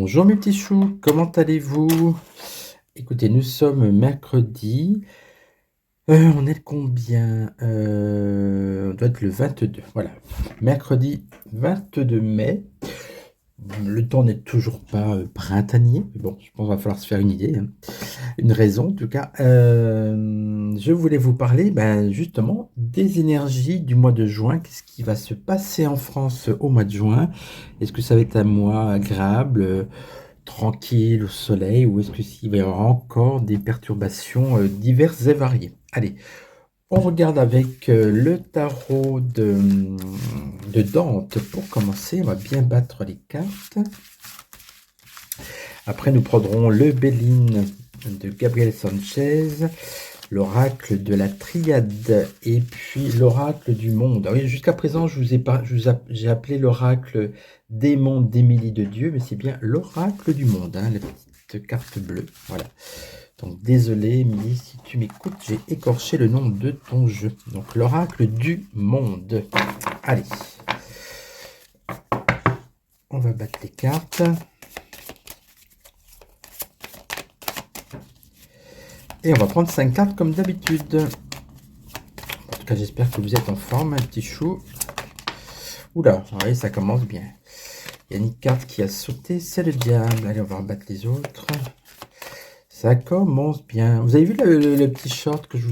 Bonjour mes petits choux, comment allez-vous? Écoutez, nous sommes mercredi. On est le combien? On doit être le 22. Voilà. Mercredi 22 mai. Le temps n'est toujours pas printanier. Mais bon, je pense qu'il va falloir se faire une idée, hein. Une raison en tout cas. Je voulais vous parler justement des énergies du mois de juin. Qu'est-ce qui va se passer en France au mois de juin? Est-ce que ça va être un mois agréable, tranquille au soleil, ou est-ce que s'il va y avoir encore des perturbations diverses et variées? Allez, on regarde avec le tarot de Dante pour commencer. On va bien battre les cartes. Après, nous prendrons le Béline de Gabriel Sanchez, l'oracle de la Triade et puis l'oracle du monde. Ah oui, jusqu'à présent, j'ai appelé l'oracle des mondes d'Émilie de Dieu, mais c'est bien l'oracle du monde, hein, la petite carte bleue. Voilà. Donc désolé, Émilie, si tu m'écoutes, j'ai écorché le nom de ton jeu. Donc l'oracle du monde. Allez, on va battre les cartes. Et on va prendre 5 cartes comme d'habitude. En tout cas, j'espère que vous êtes en forme, un petit chou. Oula, oui, ça commence bien. Il y a une carte qui a sauté, c'est le diable. Allez, on va rebattre les autres. Ça commence bien. Vous avez vu le petit short que je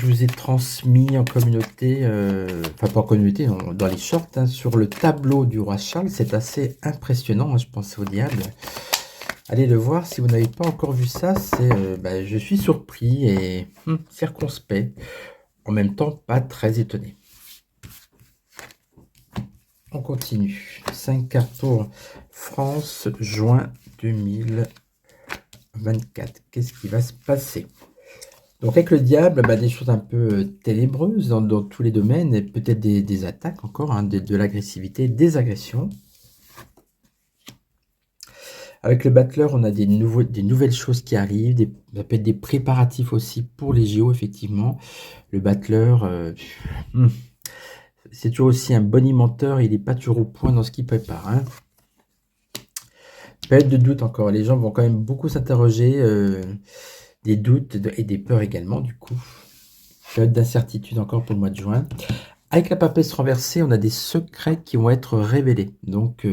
vous ai transmis en communauté, enfin pas en communauté, dans les shorts, hein, sur le tableau du roi Charles. C'est assez impressionnant, hein, je pense au diable. Allez le voir si vous n'avez pas encore vu ça. Je suis surpris et circonspect. En même temps, pas très étonné. On continue. 5 cartes pour France, juin 2024. Qu'est-ce qui va se passer? Donc avec le diable, des choses un peu ténébreuses dans tous les domaines, et peut-être des attaques encore, hein, de l'agressivité, des agressions. Avec le battleur, on a des nouvelles choses qui arrivent, ça peut être des préparatifs aussi pour les JO, effectivement. Le battleur, c'est toujours aussi un bonimenteur, il n'est pas toujours au point dans ce qu'il prépare, hein. Période de doute encore, les gens vont quand même beaucoup s'interroger, des doutes et des peurs également, du coup. Période d'incertitude encore pour le mois de juin. Avec la papesse renversée, on a des secrets qui vont être révélés. Donc,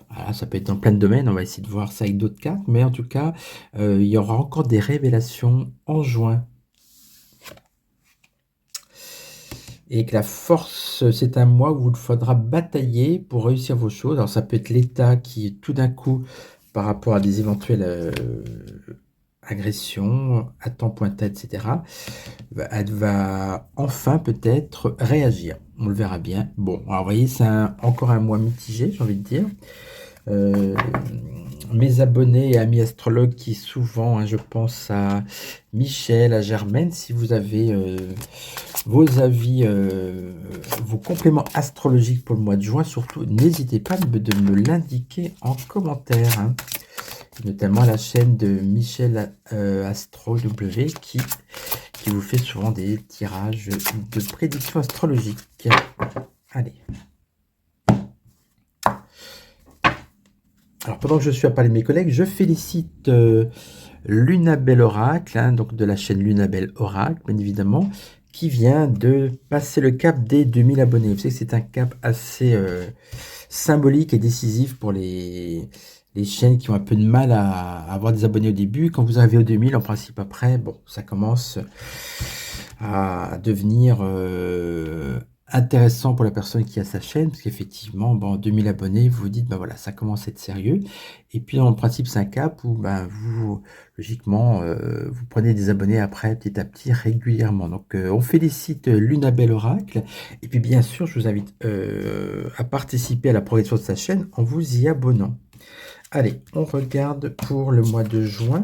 voilà, ça peut être dans plein de domaines. On va essayer de voir ça avec d'autres cartes. Mais en tout cas, il y aura encore des révélations en juin. Et que la force, c'est un mois où il faudra batailler pour réussir vos choses. Alors, ça peut être l'État qui, tout d'un coup, par rapport à des éventuelles agressions, à temps pointé, etc., elle va enfin peut-être réagir. On le verra bien. Bon, alors vous voyez, c'est encore un mois mitigé, j'ai envie de dire. Euh, Mes abonnés et amis astrologues qui souvent, hein, je pense à Michel, à Germaine, si vous avez vos avis, vos compléments astrologiques pour le mois de juin, surtout n'hésitez pas de me l'indiquer en commentaire, hein. Notamment la chaîne de Michel Astro W qui vous fait souvent des tirages de prédictions astrologiques. Allez. Alors pendant que je suis à parler de mes collègues, je félicite Lunabel Oracle, hein, donc de la chaîne Lunabel Oracle, bien évidemment, qui vient de passer le cap des 2000 abonnés. Vous savez que c'est un cap assez symbolique et décisif pour les chaînes qui ont un peu de mal à avoir des abonnés au début. Quand vous arrivez aux 2000, en principe après, bon, ça commence à devenir intéressant pour la personne qui a sa chaîne, parce qu'effectivement, 2000 abonnés, vous vous dites, voilà, ça commence à être sérieux. Et puis, en principe, c'est un cap où vous, logiquement, vous prenez des abonnés après, petit à petit, régulièrement. Donc, on félicite Lunabel Oracle. Et puis, bien sûr, je vous invite à participer à la progression de sa chaîne en vous y abonnant. Allez, on regarde pour le mois de juin.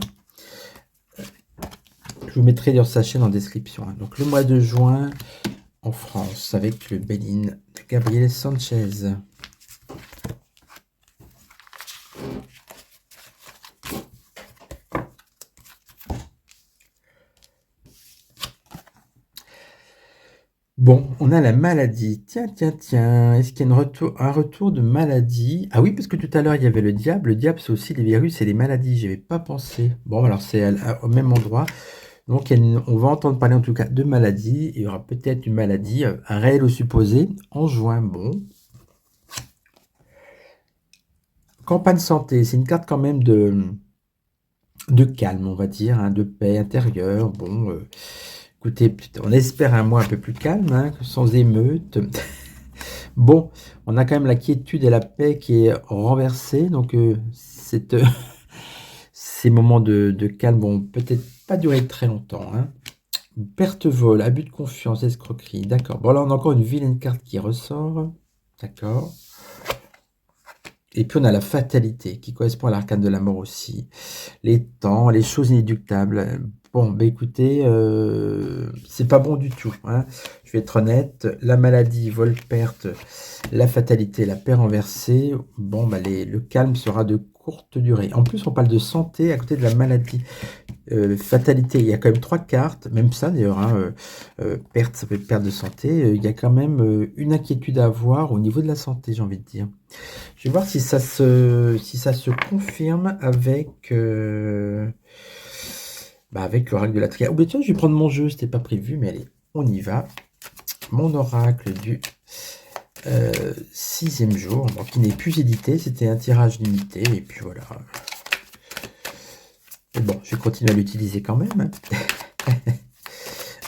Je vous mettrai dans sa chaîne en description, hein. Donc, le mois de juin en France avec le Béline de Gabriel Sanchez. Bon, on a la maladie. Tiens, tiens, tiens. Est-ce qu'il y a un retour de maladie? Ah oui, parce que tout à l'heure, il y avait le diable. Le diable, c'est aussi les virus et les maladies. J'y avais pas pensé. Bon, alors c'est au même endroit. Donc, on va entendre parler en tout cas de maladie. Il y aura peut-être une maladie, réelle ou supposée, en juin. Bon. Campagne santé, c'est une carte quand même de calme, on va dire, hein, de paix intérieure. Bon, écoutez, on espère un mois un peu plus calme, hein, sans émeute. Bon, on a quand même la quiétude et la paix qui est renversée, donc ces moments de calme vont peut-être pas durer très longtemps, hein. Perte vol, abus de confiance, escroquerie, d'accord. Bon, là, on a encore une vilaine carte qui ressort, d'accord. Et puis, on a la fatalité, qui correspond à l'arcane de la mort aussi. Les temps, les choses inéluctables. Bon, bah écoutez, c'est pas bon du tout, hein. Je vais être honnête, la maladie, vol, perte, la fatalité, la paix renversée, bon, bah le calme sera de courte durée. En plus, on parle de santé à côté de la maladie. Fatalité, il y a quand même 3 cartes, même ça d'ailleurs, hein, perte, ça peut être perte de santé. Il y a quand même une inquiétude à avoir au niveau de la santé, j'ai envie de dire. Je vais voir si ça se confirme avec l'oracle de la triade. Oh, ben tiens, je vais prendre mon jeu, c'était pas prévu, mais allez, on y va. Mon oracle du 6e jour, bon, qui n'est plus édité, c'était un tirage limité, et puis voilà. Et bon, je vais continuer à l'utiliser quand même, hein.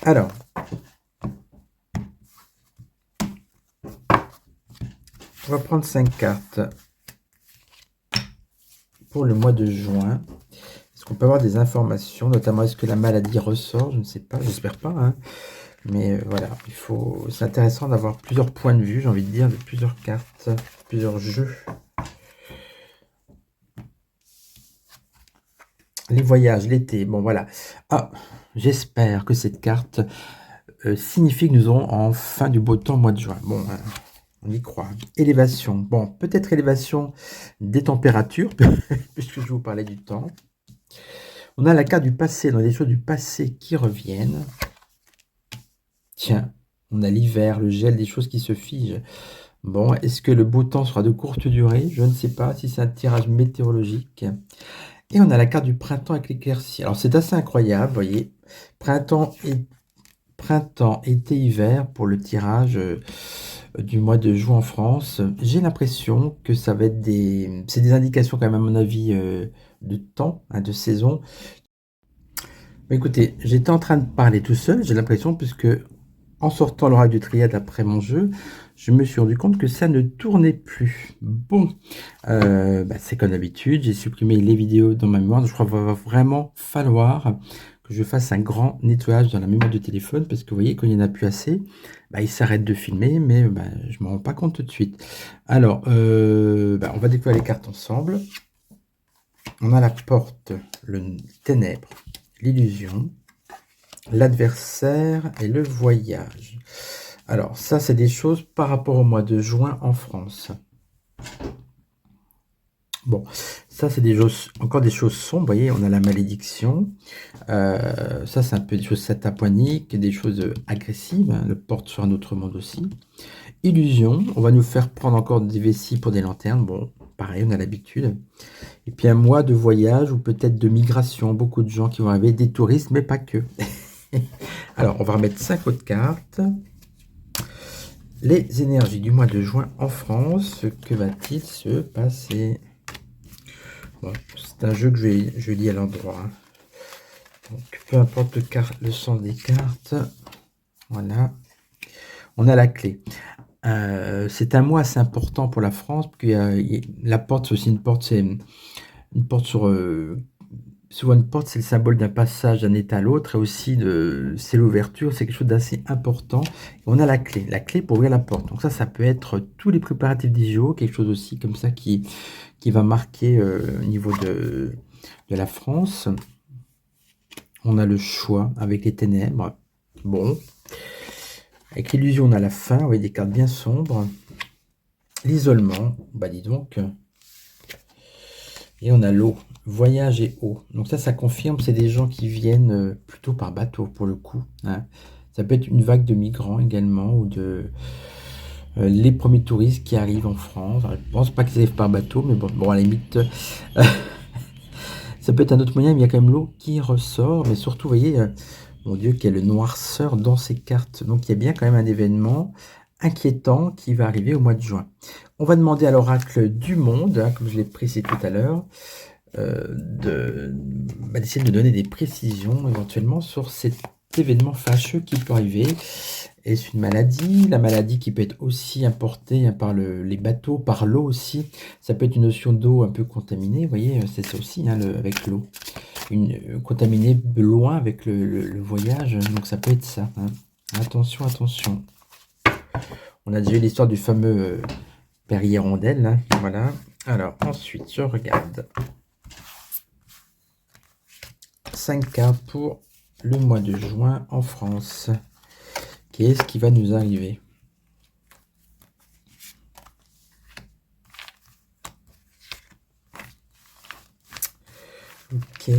Alors, on va prendre 5 cartes pour le mois de juin. Est-ce qu'on peut avoir des informations, notamment est-ce que la maladie ressort? Je ne sais pas, j'espère pas, hein. Mais voilà, c'est intéressant d'avoir plusieurs points de vue, j'ai envie de dire, de plusieurs cartes, plusieurs jeux. Les voyages, l'été, bon voilà. Ah, j'espère que cette carte signifie que nous aurons enfin du beau temps au mois de juin. Bon, on y croit. Élévation, bon, peut-être élévation des températures, puisque je vous parlais du temps. On a la carte du passé, dans des choses du passé qui reviennent. Tiens, on a l'hiver, le gel, des choses qui se figent. Bon, est-ce que le beau temps sera de courte durée? Je ne sais pas si c'est un tirage météorologique. Et on a la carte du printemps avec l'éclaircie. Alors c'est assez incroyable, vous voyez. Printemps, été, hiver pour le tirage du mois de juin en France. J'ai l'impression que ça va être c'est des indications quand même à mon avis de temps, hein, de saison. Mais écoutez, j'étais en train de parler tout seul, j'ai l'impression, puisque en sortant l'oracle du triade après mon jeu, je me suis rendu compte que ça ne tournait plus. Bon, c'est comme d'habitude, j'ai supprimé les vidéos dans ma mémoire. Je crois qu'il va vraiment falloir que je fasse un grand nettoyage dans la mémoire du téléphone, parce que vous voyez, quand il n'y en a plus assez, il s'arrête de filmer, mais je ne me rends pas compte tout de suite. Alors, on va découvrir les cartes ensemble. On a la porte, le ténèbre, l'illusion, l'adversaire et le voyage. Alors, ça, c'est des choses par rapport au mois de juin en France. Bon, ça, c'est encore des choses sombres. Vous voyez, on a la malédiction. Ça, c'est un peu des choses sataponiques, des choses agressives. Hein, le porte sur un autre monde aussi. Illusion, on va nous faire prendre encore des vessies pour des lanternes. Bon, pareil, on a l'habitude. Et puis un mois de voyage ou peut-être de migration. Beaucoup de gens qui vont arriver, des touristes, mais pas que. Alors, on va remettre 5 autres cartes. Les énergies du mois de juin en France, que va-t-il se passer? Bon, c'est un jeu que je lis à l'endroit. Hein. Donc, peu importe le sens des cartes. Voilà. On a la clé. C'est un mois assez important pour la France, parce que la porte, c'est aussi une porte, c'est une porte souvent une porte, c'est le symbole d'un passage d'un état à l'autre, et aussi c'est l'ouverture, c'est quelque chose d'assez important. Et on a la clé pour ouvrir la porte. Donc ça peut être tous les préparatifs d'IGO, quelque chose aussi comme ça qui va marquer au niveau de la France. On a le choix avec les ténèbres. Bon. Avec l'illusion, on a la fin, vous voyez des cartes bien sombres. L'isolement, dis donc. Et on a l'eau, voyage et eau. Donc ça confirme, c'est des gens qui viennent plutôt par bateau pour le coup. Hein. Ça peut être une vague de migrants également, ou les premiers touristes qui arrivent en France. Alors, je pense pas qu'ils arrivent par bateau, mais bon, à la limite, ça peut être un autre moyen, mais il y a quand même l'eau qui ressort. Mais surtout, vous voyez, mon Dieu, quelle noirceur dans ces cartes. Donc, il y a bien quand même un événement inquiétant qui va arriver au mois de juin. On va demander à l'oracle du monde, hein, comme je l'ai précisé tout à l'heure, d'essayer de donner des précisions éventuellement sur cet événement fâcheux qui peut arriver. Est-ce une maladie? La maladie qui peut être aussi importée, hein, par les bateaux, par l'eau aussi. Ça peut être une notion d'eau un peu contaminée, vous voyez, c'est ça aussi, hein, avec l'eau. Contaminée de loin avec le voyage, donc ça peut être ça, hein. Attention, attention. On a déjà eu l'histoire du fameux Père Hirondelle, hein, voilà. Alors, ensuite, je regarde. 5 cartes pour le mois de juin en France. Qu'est-ce qui va nous arriver? Ok.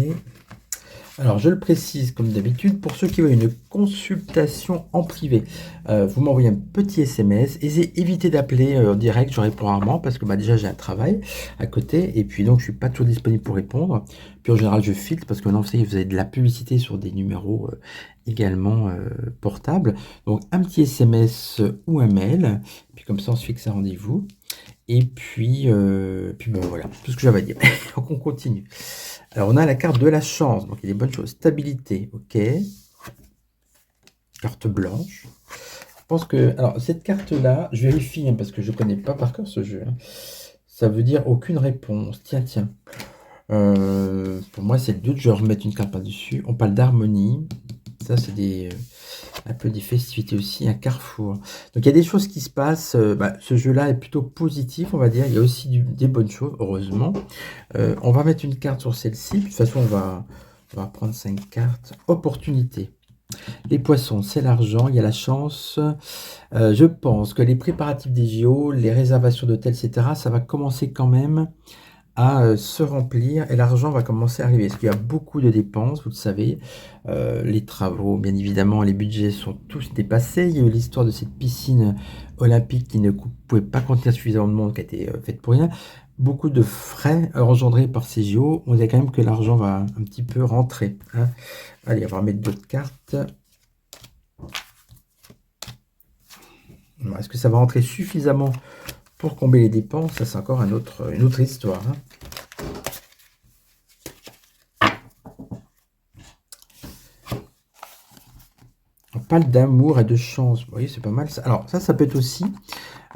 Alors, je le précise comme d'habitude, pour ceux qui veulent une consultation en privé, vous m'envoyez un petit SMS. Évitez d'appeler en direct, je réponds rarement parce que déjà j'ai un travail à côté et puis donc je suis pas toujours disponible pour répondre. Puis en général, je filtre parce que maintenant, vous savez, vous avez de la publicité sur des numéros également portables. Donc, un petit SMS ou un mail, puis comme ça, on se fixe un rendez-vous. Et puis ben voilà, tout ce que j'avais à dire. Donc, on continue. Alors, on a la carte de la chance, donc il y a des bonnes choses. Stabilité, ok. Carte blanche. Je pense que... Alors, cette carte-là, je vérifie, hein, parce que je ne connais pas par cœur ce jeu, hein. Ça veut dire aucune réponse. Tiens, tiens. Pour moi, c'est le doute. Je vais remettre une carte par-dessus. On parle d'harmonie. Ça, c'est un peu des festivités aussi, un carrefour. Donc, il y a des choses qui se passent. Ce jeu-là est plutôt positif, on va dire. Il y a aussi des bonnes choses, heureusement. On va mettre une carte sur celle-ci. De toute façon, on va prendre 5 cartes. Opportunité. Les poissons, c'est l'argent, il y a la chance. Je pense que les préparatifs des JO, les réservations d'hôtels, etc., ça va commencer quand même à se remplir et l'argent va commencer à arriver. Parce qu'il y a beaucoup de dépenses, vous le savez. Les travaux, bien évidemment, les budgets sont tous dépassés. Il y a eu l'histoire de cette piscine olympique qui ne pouvait pas contenir suffisamment de monde, qui a été faite pour rien. Beaucoup de frais engendrés par ces JO. On dirait quand même que l'argent va un petit peu rentrer, hein. Allez, on va remettre d'autres cartes. Est-ce que ça va rentrer suffisamment pour combler les dépenses? Ça, c'est encore une autre histoire, hein. On parle d'amour et de chance. Vous voyez, c'est pas mal ça. Alors, ça peut être aussi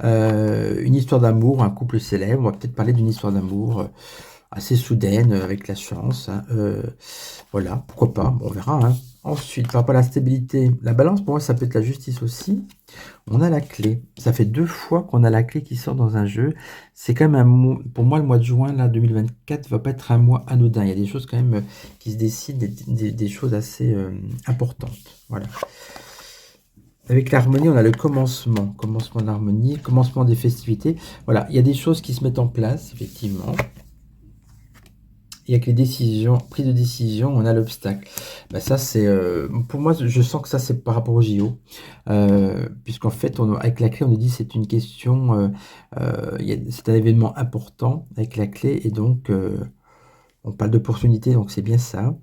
une histoire d'amour, un couple célèbre. On va peut-être parler d'une histoire d'amour assez soudaine, avec la chance, hein. Voilà, pourquoi pas, bon, on verra, hein. Ensuite, par rapport à la stabilité, la balance, pour moi, ça peut être la justice aussi. On a la clé. Ça fait 2 fois qu'on a la clé qui sort dans un jeu. C'est quand même un mois, pour moi, le mois de juin, là, 2024, va pas être un mois anodin. Il y a des choses quand même qui se décident, des choses assez importantes. Voilà. Avec l'harmonie, on a le commencement de l'harmonie, commencement des festivités. Voilà, il y a des choses qui se mettent en place, effectivement. Et avec les décisions, prise de décision, on a l'obstacle. Ça, c'est pour moi, je sens que ça, c'est par rapport au JO. Puisqu'en fait, avec la clé, on nous dit c'est une question, c'est un événement important avec la clé, et donc on parle d'opportunité, donc c'est bien ça.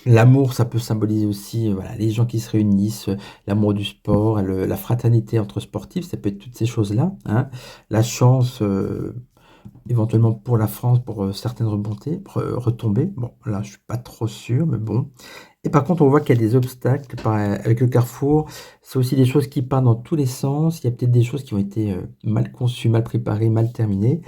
L'amour, ça peut symboliser aussi voilà, les gens qui se réunissent, l'amour du sport, la fraternité entre sportifs, ça peut être toutes ces choses-là, hein. La chance, éventuellement pour la France, pour certaines retombées. Bon, là, je suis pas trop sûr, mais bon. Et par contre, on voit qu'il y a des obstacles avec le carrefour. C'est aussi des choses qui partent dans tous les sens. Il y a peut-être des choses qui ont été mal conçues, mal préparées, mal terminées.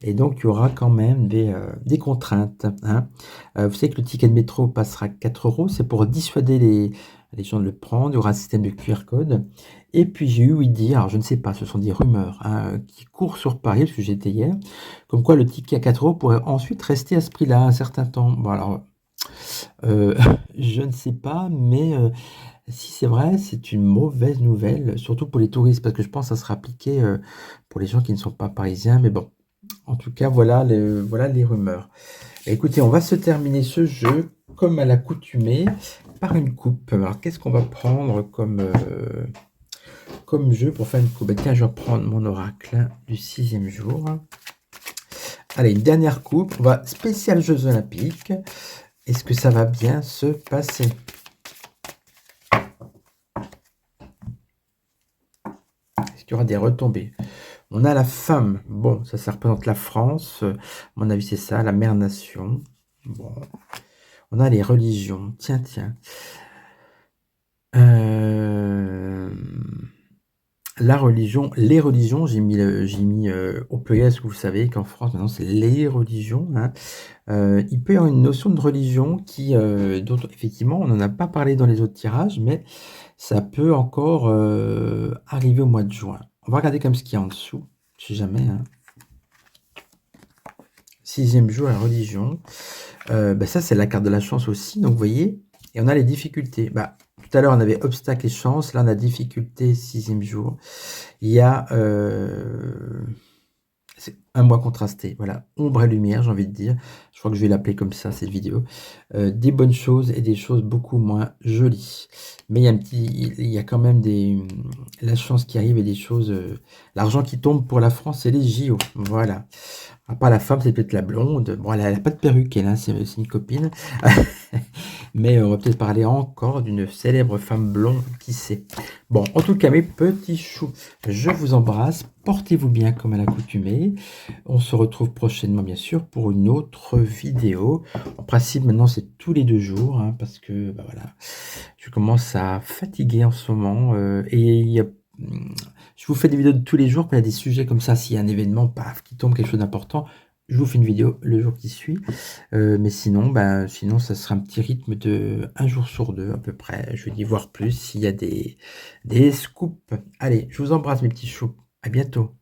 Et donc, il y aura quand même des contraintes, hein. Vous savez que le ticket de métro passera 4 €. C'est pour dissuader les gens de le prendre. Il y aura un système de QR code. Et puis, j'ai eu ouï dire, alors je ne sais pas, ce sont des rumeurs, hein, qui courent sur Paris, parce que j'étais hier, comme quoi le ticket à 4 € pourrait ensuite rester à ce prix-là un certain temps. Bon, alors, je ne sais pas, mais si c'est vrai, c'est une mauvaise nouvelle, surtout pour les touristes, parce que je pense que ça sera appliqué pour les gens qui ne sont pas parisiens. Mais bon, en tout cas, voilà les rumeurs. Écoutez, on va se terminer ce jeu. comme à l'accoutumée, par une coupe. Alors, qu'est-ce qu'on va prendre comme jeu pour faire une coupe? Tiens, je vais prendre mon oracle du 6e jour. Allez, une dernière coupe. On va spécial Jeux Olympiques. Est-ce que ça va bien se passer? Est-ce qu'il y aura des retombées? On a la femme. Bon, ça représente la France. À mon avis, c'est ça, la mère nation. Bon. On a les religions. Tiens, tiens. La religion, les religions, j'ai mis au pluriel, parce que vous savez qu'en France, maintenant, c'est les religions, hein. Il peut y avoir une notion de religion dont effectivement, on n'en a pas parlé dans les autres tirages, mais ça peut encore arriver au mois de juin. On va regarder comme ce qu'il y a en dessous, je sais jamais, hein. 6e jour, la religion. Ça, c'est la carte de la chance aussi, donc vous voyez, et on a les difficultés. Tout à l'heure, on avait obstacles et chance, là, on a difficulté, 6e jour. Il y a c'est un mois contrasté, voilà, ombre et lumière, j'ai envie de dire. Je crois que je vais l'appeler comme ça, cette vidéo. Des bonnes choses et des choses beaucoup moins jolies. Mais il y a quand même la chance qui arrive et des choses... l'argent qui tombe pour la France, c'est les JO, voilà. À part la femme, c'est peut-être la blonde. Bon, elle n'a pas de perruque, elle, hein, c'est une copine. Mais on va peut-être parler encore d'une célèbre femme blonde, qui sait. Bon, en tout cas, mes petits choux, je vous embrasse. Portez-vous bien comme à l'accoutumée. On se retrouve prochainement, bien sûr, pour une autre vidéo. En principe, maintenant, c'est tous les 2 jours, hein, parce que, voilà, je commence à fatiguer en ce moment. Je vous fais des vidéos de tous les jours, quand il y a des sujets comme ça, s'il y a un événement, paf, qui tombe, quelque chose d'important, je vous fais une vidéo le jour qui suit. Mais sinon, ça sera un petit rythme de 1 jour sur 2 à peu près. Je vais y voir plus s'il y a des scoops. Allez, je vous embrasse mes petits choux. À bientôt.